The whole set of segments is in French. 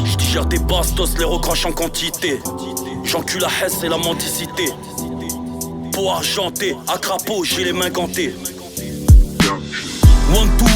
J'digère des bastos, les recrache en quantité. J'encule la hesse et la mendicité. Peau argentée, à crapaud, j'ai les mains gantées.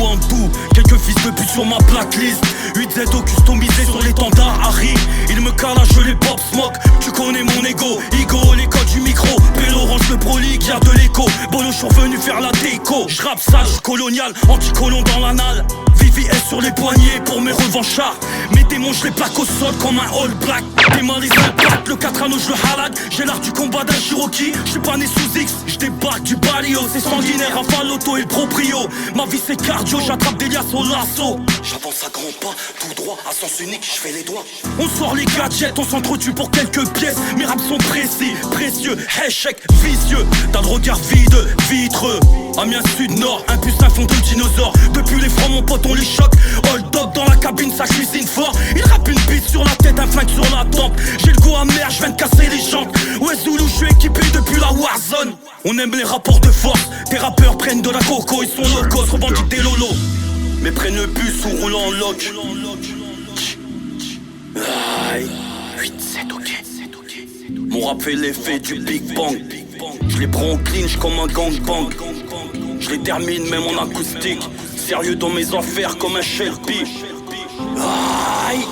One two, quelques fils de pute sur ma blacklist. 8ZO customisé sur l'étendard Harry. Il me calage, je les pop smoke. Tu connais mon ego, les codes du micro. Pélo range le prolique, y'a de l'écho. Bolo, je suis revenu faire la déco. J'rappe sale, colonial, anticolon dans l'anal. Vivi est sur les poignets pour mes revanchards. Mes démons, je les plaque au sol comme un all black. Tes mains les impacts, le 4 anneaux, je le halak. J'ai l'art du combat d'un Cherokee. J'suis pas né sous X, j'débarque du Balio. C'est sanguinaire, Rafa, l'auto et le proprio. Ma vie c'est cardio, j'attrape des liasses au lasso. J'avance à grands pas, tout droit, à sens unique, j'fais les doigts. On sort les gadgets, on s'entretue pour quelques pièces. Mes raps sont précis, précieux, échec, vicieux. T'as le regard vide, vitreux. Amiens sud-nord, un puce, un fond de dinosaure. Depuis les francs, mon pote, on les choque. Hold up dans la cabine, ça cuisine fort. Il rappe une bite sur la tête, un flingue sur la tempe. J'ai le goût amer, j'viens de casser les jantes. Ouais Zoulou, j'suis équipé depuis la Warzone. On aime les rapports de force. Tes rappeurs prennent de la coco, ils sont locaux, revendiquent des lolos. Mais prennent le bus ou roulent en loc. Aïe, 8-7, ok. Mon rap fait l'effet du Big Bang. Je les prends en clinch comme un gangbang. Je les termine même en acoustique. Sérieux dans mes affaires comme un Shelby. Aïe.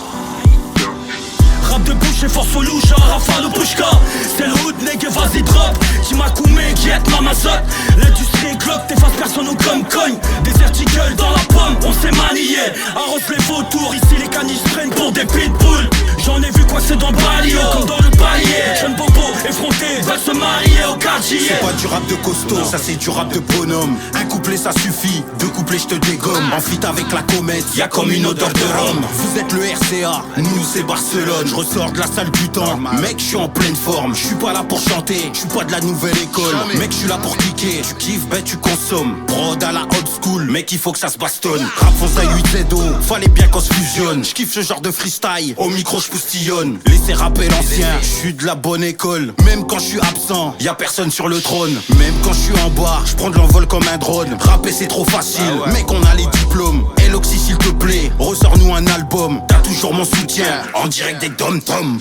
Rap de bouche et force au louche, Rafale au Pushka. C'est le hood, nègre, vas-y drop. Timakoumé, Guette, Mamazotte. L'industrie est globe, t'effaces personne ou comme cogne. Des articles dans la pomme, on s'est manié. Arrose les vautours, ici les caniches prennent pour des pitbulls. J'en ai vu coincé dans le balio, comme dans le palier. Jeune bobo, effronté, veulent se marier au quartier. C'est pas du rap de costaud, ça c'est du rap de bonhomme. Un couplet ça suffit, deux couplets je te dégomme. En feat avec la comète, y'a comme une odeur de rhum. Vous êtes le RCA, nous c'est Barcelone. Je ressors de la salle du temps, mec je suis en pleine forme. Je suis pas là pour chanter, je suis pas de la nouvelle école. Mec je suis là pour cliquer, tu kiffes, ben tu consommes. Prod à la old school, mec il faut que ça se bastonne. Rap fonce à 8ZO, fallait bien qu'on se fusionne. Je kiffe ce genre de freestyle, au micro je poustillonne. Laissez rapper l'ancien, je suis de la bonne école. Même quand je suis absent, y'a personne sur le trône. Même quand je suis en bas, je prends de l'envol comme un drone. Rapper c'est trop facile, mec on a les diplômes. Eloxy s'il te plaît, ressors-nous un album. T'as toujours mon soutien, en direct des dom-toms.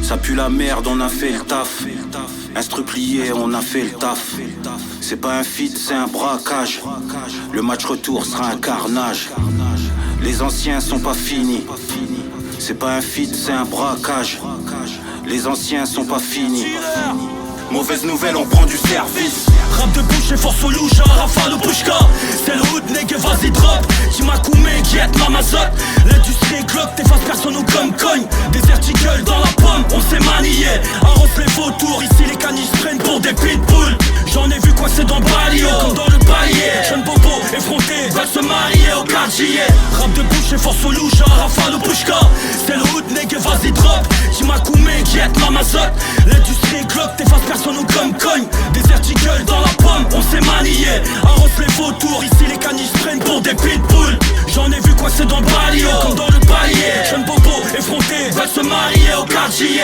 Ça pue la merde, on a fait le taf. Instru plié, on a fait le taf. C'est pas un feat, c'est un braquage. Le match retour sera un carnage. Les anciens sont pas finis. C'est pas un feat, c'est un braquage. Les anciens sont pas finis. Mauvaise nouvelle, on prend du service. Rap de bouche et force au louche, Rafale au Pushka. C'est le hood, nègre, vas-y drop. Timakoumé, Guette, Mamazotte. L'industrie est globe, t'effaces personne ou comme cogne. Des articles dans la pomme, on s'est manié. Arrose les vautours, ici les caniches prennent pour des pitbulls. J'en ai vu coincé dans le balio, comme dans le palier. Jeune bobo, effronté, veulent se marier au quartier. Rap de bouche et force au louche, Rafale au Pushka. C'est le hood, nègre, vas-y drop. Timakoumé, Guette, Mamazotte. L'industrie est globe, t'effaces personne ou comme cogne. Des articles dans la pomme, on s'est manié. Arrose les vautours, ici les caniches prennent pour des pitbulls. J'en ai vu coincé dans le balio, comme dans le palier. Jeune bobo, effronté, veulent se marier au quartier.